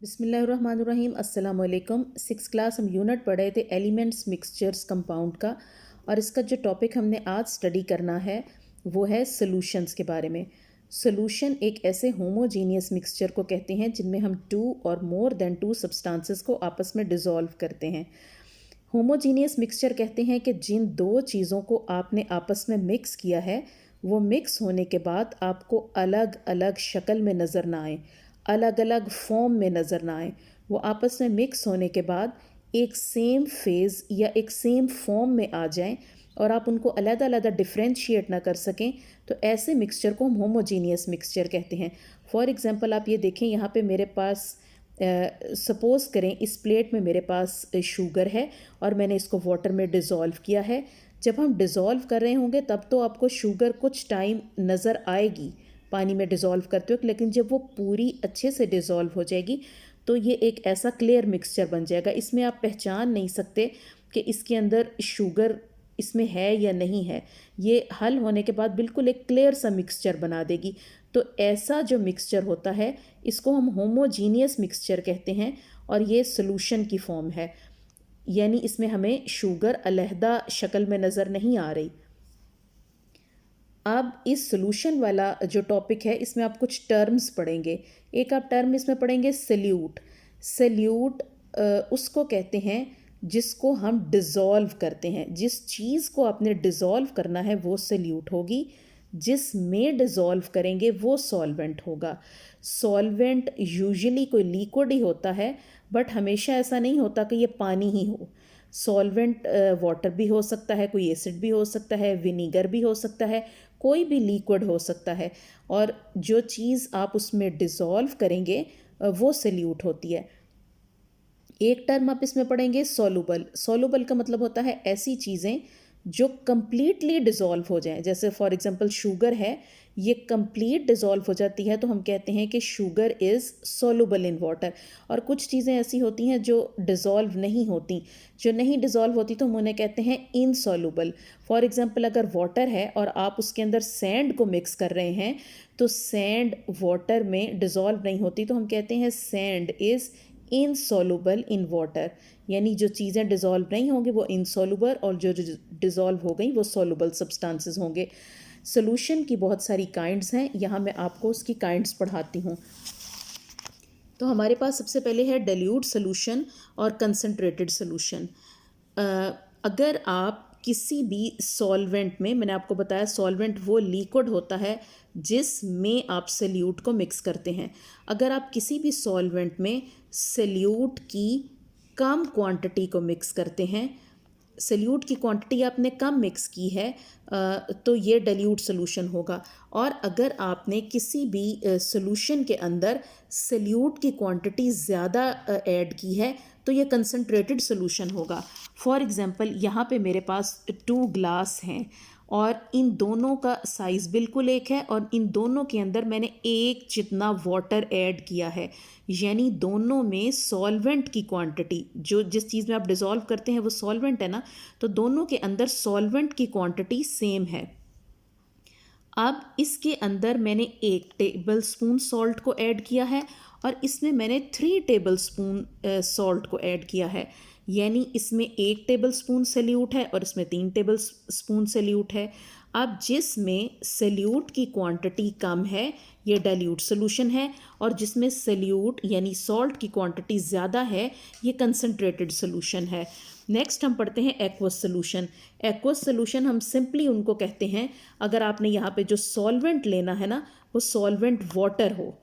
बिस्मिल्लाहिर्रहमानिर्रहीम अस्सलाम वालेकुम। सिक्स क्लास हम यूनिट पढ़े थे एलिमेंट्स मिक्सचर्स कंपाउंड का, और इसका जो टॉपिक हमने आज स्टडी करना है वो है सॉल्यूशंस के बारे में। सॉल्यूशन एक ऐसे होमोजीनियस मिक्सचर को कहते हैं जिनमें हम टू और मोर देन टू सब्सटेंसेस को आपस में डिज़ोल्व करते हैं। होमोजीनियस मिक्सचर कहते हैं कि जिन दो चीज़ों को आपने आपस में मिक्स किया है वो मिक्स होने के बाद आपको अलग अलग शक्ल में नज़र ना आए, अलग अलग फॉर्म में नज़र ना आए। वो आपस में मिक्स होने के बाद एक सेम फेज़ या एक सेम फॉर्म में आ जाएं और आप उनको अलग अलग डिफ्रेंशिएट ना कर सकें, तो ऐसे मिक्सचर को हम होमोजीनियस मिक्सचर कहते हैं। फॉर एग्ज़ाम्पल आप ये देखें, यहाँ पे मेरे पास सपोज़ करें इस प्लेट में मेरे पास शुगर है और मैंने इसको वाटर में डिज़ोल्व किया है। जब हम डिज़ोल्व कर रहे होंगे तब तो आपको शुगर कुछ टाइम नज़र आएगी पानी में डिज़ोल्व करते वक्त, लेकिन जब वो पूरी अच्छे से डिज़ोल्व हो जाएगी तो ये एक ऐसा क्लियर मिक्सचर बन जाएगा। इसमें आप पहचान नहीं सकते कि इसके अंदर शुगर इसमें है या नहीं है। ये हल होने के बाद बिल्कुल एक क्लियर सा मिक्सचर बना देगी। तो ऐसा जो मिक्सचर होता है इसको हम होमोजीनियस मिक्सचर कहते हैं, और ये सॉल्यूशन की फॉर्म है, यानी इसमें हमें शुगर अलहदा शक्ल में नज़र नहीं आ रही। अब इस सॉल्यूशन वाला जो टॉपिक है इसमें आप कुछ टर्म्स पढ़ेंगे। एक आप टर्म इसमें पढ़ेंगे सल्यूट। सल्यूट उसको कहते हैं जिसको हम डिज़ोल्व करते हैं। जिस चीज़ को आपने डिज़ोल्व करना है वो सल्यूट होगी, जिसमें डिज़ोल्व करेंगे वो सॉल्वेंट होगा। सॉल्वेंट यूजुअली कोई लिक्विड ही होता है, बट हमेशा ऐसा नहीं होता कि ये पानी ही हो। सॉल्वेंट वाटर भी हो सकता है, कोई एसिड भी हो सकता है, विनीगर भी हो सकता है, कोई भी लिक्विड हो सकता है, और जो चीज़ आप उसमें डिज़ोल्व करेंगे वो सल्यूट होती है। एक टर्म आप इसमें पढ़ेंगे सोलूबल। सोलूबल का मतलब होता है ऐसी चीज़ें जो कंप्लीटली डिज़ोल्व हो जाएं। जैसे फॉर एग्जांपल शुगर है, ये कंप्लीट डिज़ोल्व हो जाती है तो हम कहते हैं कि sugar is soluble in water. और कुछ चीज़ें ऐसी होती हैं जो डिज़ोल्व नहीं होती, जो नहीं डिज़ोल्व होती तो हम उन्हें कहते हैं इनसोलूबल। फॉर एग्जांपल अगर वाटर है और आप उसके अंदर सैंड को मिक्स कर रहे हैं तो सैंड वाटर में डिज़ोल्व नहीं होती, तो हम कहते हैं सैंड इज़ इनसोलूबल इन वाटर। यानी जो चीज़ें डिज़ोल्व नहीं होंगी वो इनसोलूबल, और जो डिज़ोल्व हो गई वो सोलूबल सब्सटेंसेस होंगे। सोल्यूशन की बहुत सारी काइंड्स हैं, यहाँ मैं आपको उसकी काइंड्स पढ़ाती हूँ। तो हमारे पास सबसे पहले है डाइल्यूट सोल्यूशन और कंसनट्रेटेड सोल्यूशन। अगर आप किसी भी सॉल्वेंट में, मैंने आपको बताया सॉल्वेंट वो लिक्विड होता है जिसमें आप सल्यूट को मिक्स करते हैं। अगर आप किसी भी सॉल्वेंट में सल्यूट की कम क्वांटिटी को मिक्स करते हैं, सल्यूट की क्वांटिटी आपने कम मिक्स की है, तो ये डाइल्यूट सोल्यूशन होगा। और अगर आपने किसी भी सोल्यूशन के अंदर सल्यूट की क्वांटिटी ज़्यादा ऐड की है तो ये कंसनट्रेटेड सोल्यूशन होगा। फॉर एग्ज़ाम्पल यहाँ पे मेरे पास 2 ग्लास हैं और इन दोनों का साइज़ बिल्कुल एक है, और इन दोनों के अंदर मैंने एक जितना वाटर ऐड किया है, यानी दोनों में सॉल्वेंट की क्वांटिटी, जो जिस चीज़ में आप डिज़ोल्व करते हैं वो सॉल्वेंट है ना, तो दोनों के अंदर सॉल्वेंट की क्वांटिटी सेम है। अब इसके अंदर मैंने 1 टेबल स्पून सॉल्ट को ऐड किया है और इसमें मैंने 3 टेबल स्पून सॉल्ट को ऐड किया है, यानी इसमें 1 टेबल स्पून सल्यूट है और इसमें 3 टेबल स्पून सल्यूट है। अब जिसमें सल्यूट की क्वांटिटी कम है ये डाइल्यूट सोल्यूशन है, और जिसमें सल्यूट यानी सॉल्ट की क्वांटिटी ज़्यादा है ये कंसनट्रेटेड सोल्यूशन है। नेक्स्ट हम पढ़ते हैं एक्वस सोल्यूशन। एक्वस सोल्यूशन हम सिंपली उनको कहते हैं अगर आपने यहाँ पे जो सॉल्वेंट लेना है ना वो सॉल्वेंट वाटर हो,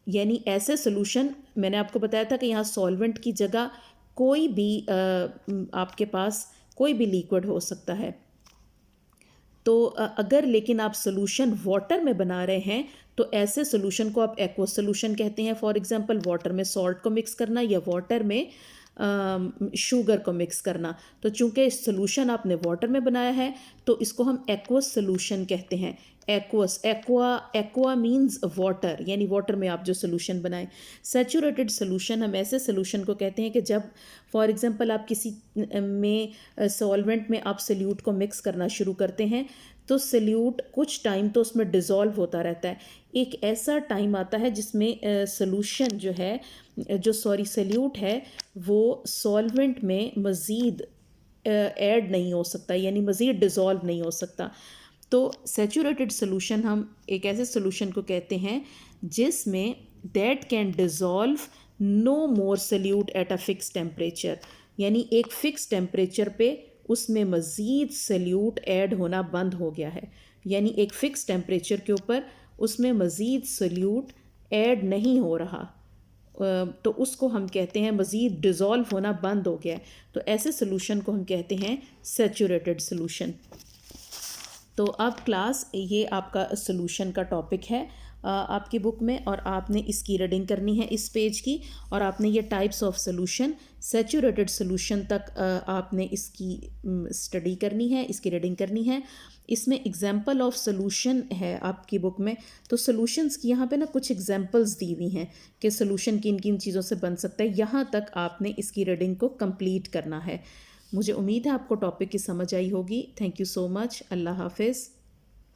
यानी ऐसे सोल्यूशन, मैंने आपको बताया था कि यहाँ सॉल्वेंट की जगह कोई भी आपके पास कोई भी लिक्विड हो सकता है। तो अगर लेकिन आप सोल्यूशन वाटर में बना रहे हैं तो ऐसे सोल्यूशन को आप एक्वस सोल्यूशन कहते हैं। फॉर एग्जांपल वाटर में सॉल्ट को मिक्स करना या वाटर में शुगर को मिक्स करना, तो चूंकि सोल्यूशन आपने वाटर में बनाया है तो इसको हम एक्वस सोल्यूशन कहते हैं। एक्वस, एक्वा मीन्स वाटर, यानी वाटर में आप जो सोल्यूशन बनाएं। सैचुरेटेड सोल्यूशन हम ऐसे सोल्यूशन को कहते हैं कि जब फॉर एग्जांपल आप किसी में सॉल्वेंट में आप सल्यूट को मिक्स करना शुरू करते हैं तो सल्यूट कुछ टाइम तो उसमें डिज़ोल्व होता रहता है। एक ऐसा टाइम आता है जिसमें सोल्यूशन जो है सल्यूट है वो सॉल्वेंट में मज़ीद ऐड नहीं हो सकता, यानी मज़ीद डिज़ोल्व नहीं हो सकता। तो सैचुरेटेड सोल्यूशन हम एक ऐसे सोल्यूशन को कहते हैं जिसमें that can dissolve no more solute at a fix temperature, यानी एक फ़िक्स टेम्परेचर पे उसमें मज़ीद सल्यूट ऐड होना बंद हो गया है, यानी एक फ़िक्स टेम्परेचर के ऊपर उसमें मज़ीद सल्यूट ऐड नहीं हो रहा, तो उसको हम कहते हैं मज़ीद डिज़ोल्व होना बंद हो गया है। तो ऐसे सोल्यूशन को हम कहते हैं सैचुरेटेड सोल्यूशन। तो अब क्लास ये आपका सोल्यूशन का टॉपिक है आपकी बुक में, और आपने इसकी रीडिंग करनी है इस पेज की, और आपने ये types of solution saturated solution तक आपने इसकी स्टडी करनी है, इसकी रीडिंग करनी है। इसमें एग्जाम्पल ऑफ सोल्यूशन है आपकी बुक में, तो सोल्यूशंस की यहाँ पे ना कुछ एग्जाम्पल्स दी हुई हैं कि सोल्यूशन किन किन चीज़ों से बन सकता है। यहाँ तक आपने इसकी रीडिंग को कंप्लीट करना है। मुझे उम्मीद है आपको टॉपिक की समझ आई होगी। Thank you so much. अल्लाह हाफिज़।